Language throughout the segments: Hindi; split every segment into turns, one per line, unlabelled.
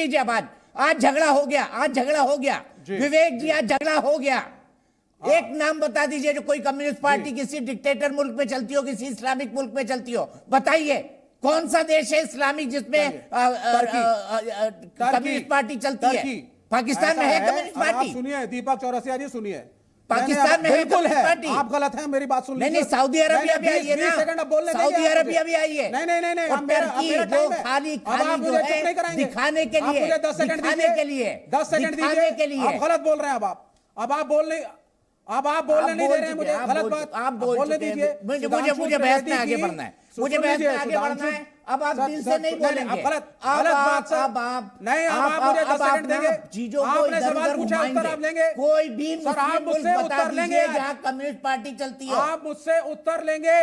लीजिए आज झगड़ा हो गया, आज झगड़ा हो गया विवेक जी, आज झगड़ा हो गया। एक नाम बता दीजिए जो कोई कम्युनिस्ट पार्टी किसी डिक्टेटर मुल्क में चलती हो, किसी इस्लामिक मुल्क में चलती हो, बताइए कौन सा देश है इस्लामिक जिसमें कम्युनिस्ट पार्टी चलती है? पाकिस्तान में है कम्युनिस्ट पार्टी।
सुनिए दीपक चौरसिया जी, सुनिए,
पाकिस्तान में
बिल्कुल है,
पार्टी।
आप गलत हैं, मेरी बात सुन लीजिए।
नहीं, सऊदी अरबिया भी आई है ना, सऊदी अरबिया भी आई है।
नहीं नहीं नहीं,
और टर्की जो खाली जो है दिखाने के लिए,
10 सेकंड
दिखाने के लिए,
10 सेकंड दीजिए। आप गलत बोल रहे हैं, अब आप बोलने नहीं दे रहे हैं मुझे, गलत बात आप बोलने दीजिए।
मुझे बहस में आगे बढ़ना है, मुझे बहस में आगे बढ़ना है। अब आप दिल से नहीं बोलेंगे,
गलत बात सर। नहीं, आप मुझे 10 सेकंड देंगे,
चीजों को
आपने सवाल पूछा, उत्तर आप लेंगे।
कोई भी
सर आप मुझसे उत्तर लेंगे,
जहाँ कम्युनिस्ट पार्टी चलती है,
आप मुझसे उत्तर लेंगे।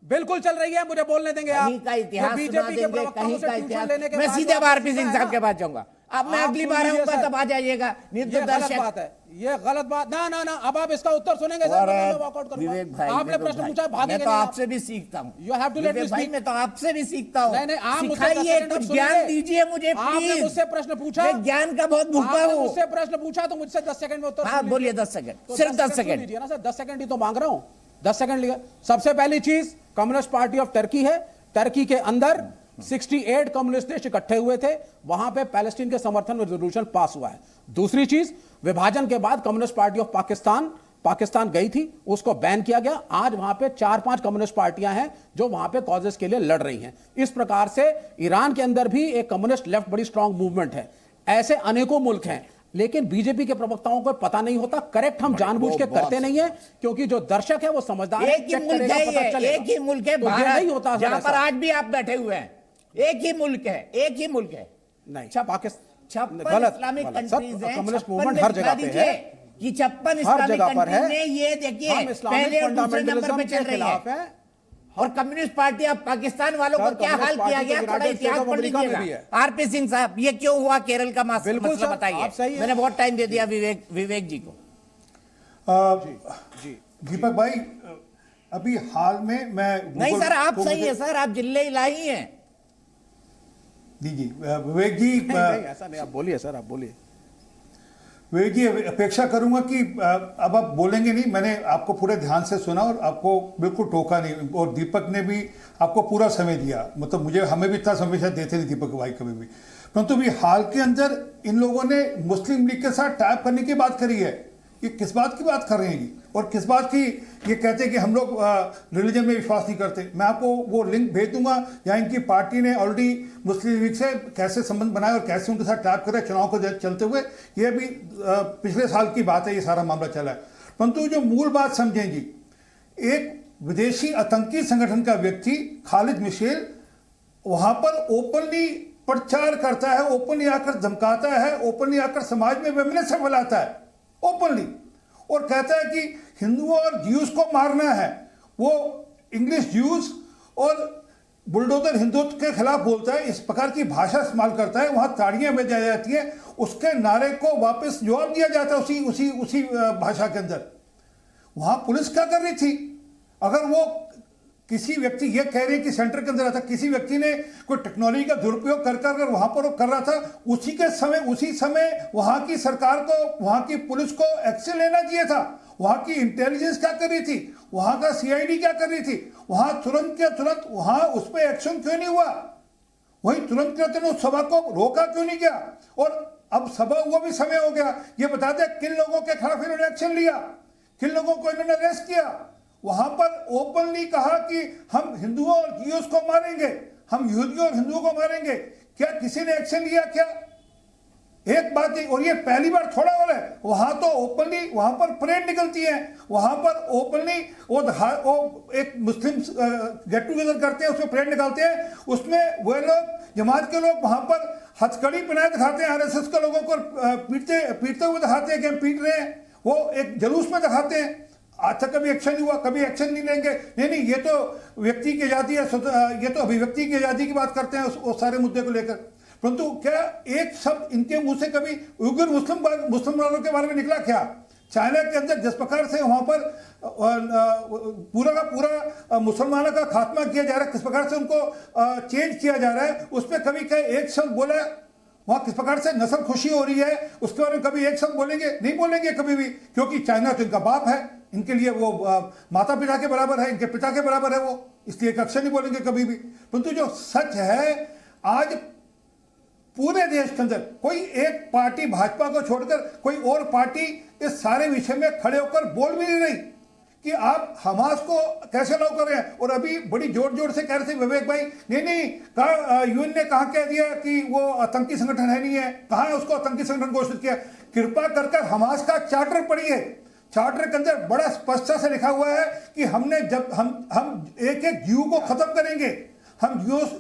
बिल्कुल चल रही है, मुझे बोलने देंगे।
कहीं का इतिहास
बीजेपी के प्रवक्ताओं से ट्यूशन लेने के
मैं
बाद
सीधे आरपी सिंह साहब के पास जाऊंगा। अब मैं अगली बार आऊंगा तब आ जाइएगा।
ये गलत बात है, ये गलत बात। ना अब आप इसका उत्तर सुनेंगे सर, मैं वॉकआउट करूंगा।
विवेक भाई,
आपने प्रश्न पूछा, भागेंगे
मैं तो आपसे भी सीखता हूँ।
You have to let me speak.
मैं तो आपसे भी सीखता हूँ।
नहीं, आप मुझसे
सिखाइए, कुछ ज्ञान दीजिए मुझे प्लीज।
आपने मुझसे प्रश्न पूछा,
मैं ज्ञान का बहुत भूखा हूँ।
मुझसे प्रश्न पूछा तो मुझसे 10 सेकंड में उत्तर।
हाँ बोलिए, 10 सेकंड, सिर्फ 10 सेकंड
लीजिए ना सर, 10 सेकंड ही तो मांग रहा हूँ, 10 सेकंड लिया। सबसे पहली चीज, कम्युनिस्ट पार्टी ऑफ टर्की है। टर्की के अंदर 68 कम्युनिस्ट देश इकट्ठे हुए थे, वहां पे पैलेस्टीन के समर्थन में रेजोल्यूशन पास हुआ है। दूसरी चीज, विभाजन के बाद कम्युनिस्ट पार्टी ऑफ पाकिस्तान गई थी, उसको बैन किया गया। आज वहां पे 4-5 कम्युनिस्ट पार्टियां हैं जो वहां पे कॉजेस के लिए लड़ रही हैं। इस प्रकार से ईरान के अंदर भी एक कम्युनिस्ट लेफ्ट बड़ी स्ट्रांग मूवमेंट है। ऐसे अनेकों मुल्क हैं, लेकिन बीजेपी के प्रवक्ताओं को पता नहीं होता। करेक्ट, हम जानबूझ के करते नहीं है, क्योंकि जो दर्शक है वो समझदार है।
एक ही मुल्क है, एक ही मुल्क है, नहीं होता जहां पर आज भी आप बैठे हुए हैं। एक ही मुल्क है, एक ही मुल्क है।
नहीं,
पाकिस्तान
गलत,
इस्लामिक कंट्रीज हैं,
कम्युनिस्ट मूवमेंट हर जगह पे है,
कि 56
हर जगह
इस्लामिक
पर है।
कंट्री में ये देखिए पहले और दूसरे नंबर पे चल रही है। और कम्युनिस्ट पार्टी अब पाकिस्तान वालों को क्या हाल किया गया, थोड़ा इतिहास पढ़ लीजिएगा। आरपी सिंह साहब, ये क्यों हुआ केरल का मसला बताइए। मैंने बहुत टाइम दे दिया विवेक जी को।
दीपक भाई, अभी हाल में मैं
नहीं सर, आप सही है सर, आप जिले इलाही हैं।
दीजिए विवेक जी।
नहीं, ऐसा नहीं, आप बोलिए सर, आप बोलिए।
विवेक जी, अपेक्षा करूंगा कि अब आप बोलेंगे नहीं। मैंने आपको पूरे ध्यान से सुना और आपको बिल्कुल टोका नहीं, और दीपक ने भी आपको पूरा समय दिया। मतलब हमें भी इतना समय शायद देते नहीं दीपक भाई कभी भी। परंतु भी हाल के अंदर इन लोगों ने मुस्लिम लीग के साथ टाइप करने की बात करी है। ये किस बात की बात कर रहे हैं और किस बात की ये कहते हैं कि हम लोग रिलीजन में विश्वास नहीं करते। मैं आपको वो लिंक भेज दूंगा जहाँ इनकी पार्टी ने ऑलरेडी मुस्लिम लीग से कैसे संबंध बनाए और कैसे उनके साथ टाइप करे चुनाव को चलते हुए। ये भी पिछले साल की बात है, ये सारा मामला चला है। परंतु जो मूल बात समझेंगी, एक विदेशी आतंकी संगठन का व्यक्ति खालिद मिशेल वहां पर ओपनली प्रचार करता है, ओपनली आकर धमकाता है, ओपनली आकर समाज में वेमनेस फैलाता है ओपनली, और कहता है कि हिंदुओं और ज्यूज को मारना है। वो इंग्लिश ज्यूज और बुलडोजर हिंदुत्व के खिलाफ बोलता है, इस प्रकार की भाषा इस्तेमाल करता है। वहां ताड़ियां बजाई जाती है, उसके नारे को वापस जवाब दिया जाता है उसी भाषा के अंदर। वहां पुलिस क्या कर रही थी? अगर वो किसी व्यक्ति ये कह रहे हैं कि सेंटर के अंदर था, किसी व्यक्ति ने कोई टेक्नोलॉजी का दुरुपयोग कर अगर वहां पर वो कर रहा था, उसी समय वहां की सरकार को, वहां की पुलिस को एक्शन लेना चाहिए था। वहां की इंटेलिजेंस क्या कर रही थी, वहां का सीआईडी क्या कर रही थी, वहां तुरंत के तुरंत वहां उस पर एक्शन क्यों नहीं हुआ? वही तुरंत के तुरंत उस सभा को रोका क्यों नहीं गया? और अब सभा हुआ भी समय हो गया, ये बता दें किन लोगों के खिलाफ इन्होंने एक्शन लिया, किन लोगों को इन्होंने अरेस्ट किया। वहां पर ओपनली कहा कि हम हिंदुओं और ज्यूज को मारेंगे, हम यहूदियों और हिंदुओं को मारेंगे। क्या किसी ने एक्शन लिया? क्या एक बात है, और ये पहली बार थोड़ा हो रहा है। वहां तो ओपनली वहां पर परेड निकलती है, वहां पर ओपनली वो एक मुस्लिम गेट टुगेदर करते हैं, उसमें परेड निकालते हैं, उसमें वो लोग जमात के लोग वहां पर हथकड़ी पहनाए दिखाते हैं, आरएसएस के लोगों को पीटते हुए दिखाते हैं कि हम पीट रहे हैं। वो एक जुलूस में दिखाते हैं। आज तक कभी एक्शन नहीं हुआ, कभी एक्शन नहीं लेंगे। नहीं, ये तो व्यक्ति की आजादी है, ये तो अभिव्यक्ति की आजादी की बात करते हैं उस सारे मुद्दे को लेकर। परंतु क्या एक शब्द इनके मुंह से कभी उइगर मुस्लिम वालों के बारे में निकला? क्या चाइना के अंदर जिस प्रकार से वहां पर पूरा का पूरा मुसलमानों का खात्मा किया जा रहा है, किस प्रकार से उनको चेंज किया जा रहा है, उस पर कभी क्या एक शब्द बोला? वहां किस प्रकार से नस्ल खुशी हो रही है उसके बारे में कभी एक शब्द बोलेंगे? नहीं बोलेंगे कभी भी, क्योंकि चाइना तो इनका बाप है, इनके लिए वो माता पिता के बराबर है, इनके पिता के बराबर है वो, इसलिए एक अक्षर नहीं बोलेंगे कभी भी। परंतु जो सच है, आज पूरे देश के अंदर कोई एक पार्टी भाजपा को छोड़कर कोई और पार्टी इस सारे विषय में खड़े होकर बोल भी नहीं रही कि आप हमास को कैसे अलाउ कर रहे हैं। और अभी बड़ी जोर जोर से कह रहे थे विवेक भाई, नहीं कहा यूएन ने कहा कह दिया कि वो आतंकी संगठन है, नहीं है, कहा है उसको आतंकी संगठन घोषित किया। कृपा कर हमास का चार्टर पढ़िए, चार्टर के अंदर बड़ा स्पष्टता से लिखा हुआ है कि हमने जब हम एक एक जीव को खत्म करेंगे, हम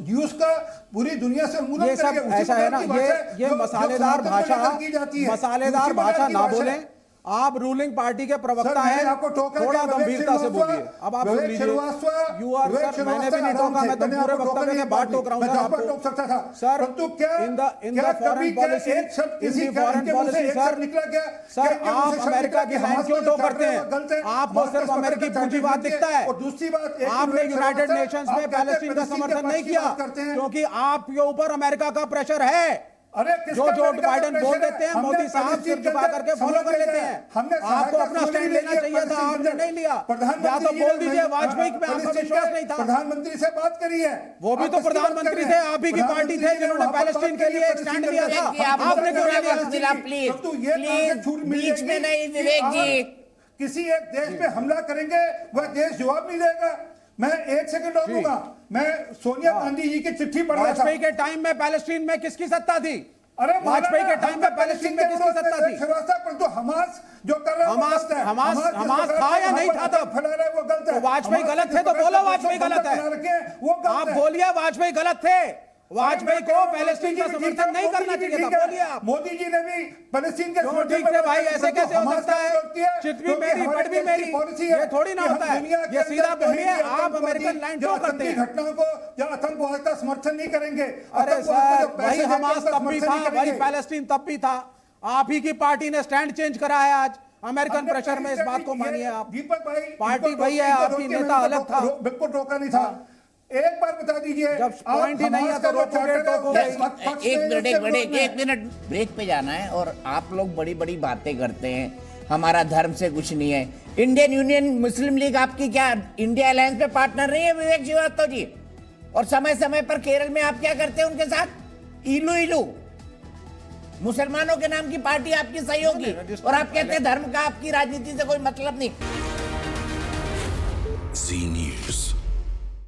ज्यूस का पूरी दुनिया से उन्मूलन करेंगे।
ऐसा है ना, ये मसालेदार भाषा ना बोलें। आप रूलिंग पार्टी के प्रवक्ता हैं, थोड़ा गंभीरता से बोलिए। अब आप सुन लीजिए, यू आर सर, मैंने भी नहीं टोका, मैं तो पूरे वक्तव्य के बाद टोक रहा हूं सर आपको। Sir in the foreign policy, sir आप अमेरिका की लाइन क्यों टोक करते हैं? आपको सिर्फ अमेरिकी पूंजीवाद दिखता है।
और दूसरी बात,
आपने यूनाइटेड नेशंस में पैलेस्टीन का समर्थन नहीं किया क्योंकि आपके ऊपर अमेरिका का प्रेशर है।
अरे
जो बाइडेन बोल देते हैं, मोदी साहब सिर झुका करके फॉलो कर लेते हैं। आपको अपना स्टैंड लेना चाहिए था, आपने नहीं लिया। या तो बोल दीजिए वाजपेयी पे आपका विश्वास नहीं था।
प्रधानमंत्री से बात करी है,
वो भी तो प्रधानमंत्री थे, आप ही की पार्टी थे जिन्होंने पैलेस्टीन के लिए एक स्टैंड लिया था। आपने क्यों नहीं लिया?
प्लीज बीच में नहीं विवेक जी।
किसी एक देश पे हमला करेंगे, वह देश जवाब नहीं देगा। मैं एक सेकंड और दूंगा, मैं सोनिया गांधी जी की चिट्ठी पढ़ रहा था।
वाजपेयी के टाइम में पैलेस्टीन में किसकी सत्ता थी?
अरे
वाजपेयी के टाइम में पैलेस्टीन में किसकी सत्ता थी?
परंतु हमास जो कर रहा है,
हमास था या नहीं था तब?
वो गलत है।
वाजपेयी गलत थे तो बोलो वाजपेयी गलत है। आप बोलिए वाजपेयी गलत थे, वाजपेयी को पैलेस्टीन का समर्थन नहीं करना चाहिए था, बोलिए आप।
मोदी जी ने भी पैलेस्टीन के
समर्थन ठीक थे भाई, ऐसे कैसे हो सकता है? चिट भी मेरी पट भी मेरी, ये थोड़ी ना होता है। ये सीधा बोलिए, आप अमेरिकन लाइन क्यों करते हैं?
घटनाओं को या आतंकवाद का समर्थन नहीं करेंगे।
अरे सर, वही हमास तब भी था, वही पैलेस्टीन तब भी था। आप ही की पार्टी ने स्टैंड चेंज करा है आज अमेरिकन प्रेशर में, इस बात को मानिए आप।
दीपक भाई,
पार्टी वही है, आपकी नेता अलग था।
बिल्कुल रोका नहीं था। एक बार बता दीजिए,
जब पॉइंट ही नहीं है तो रोकोगे।
एक मिनट ब्रेक पे जाना है। और आप लोग बड़ी बड़ी बातें करते हैं, हमारा धर्म से कुछ नहीं है। इंडियन यूनियन मुस्लिम लीग आपकी क्या इंडिया अलायंस में पार्टनर नहीं है विवेक श्रीवास्तव जी? और समय समय पर केरल में आप क्या करते हैं उनके साथ? इलू इलू मुसलमानों के नाम की पार्टी आपकी सहयोगी, और आप कहते हैं धर्म का आपकी राजनीति से कोई मतलब नहीं।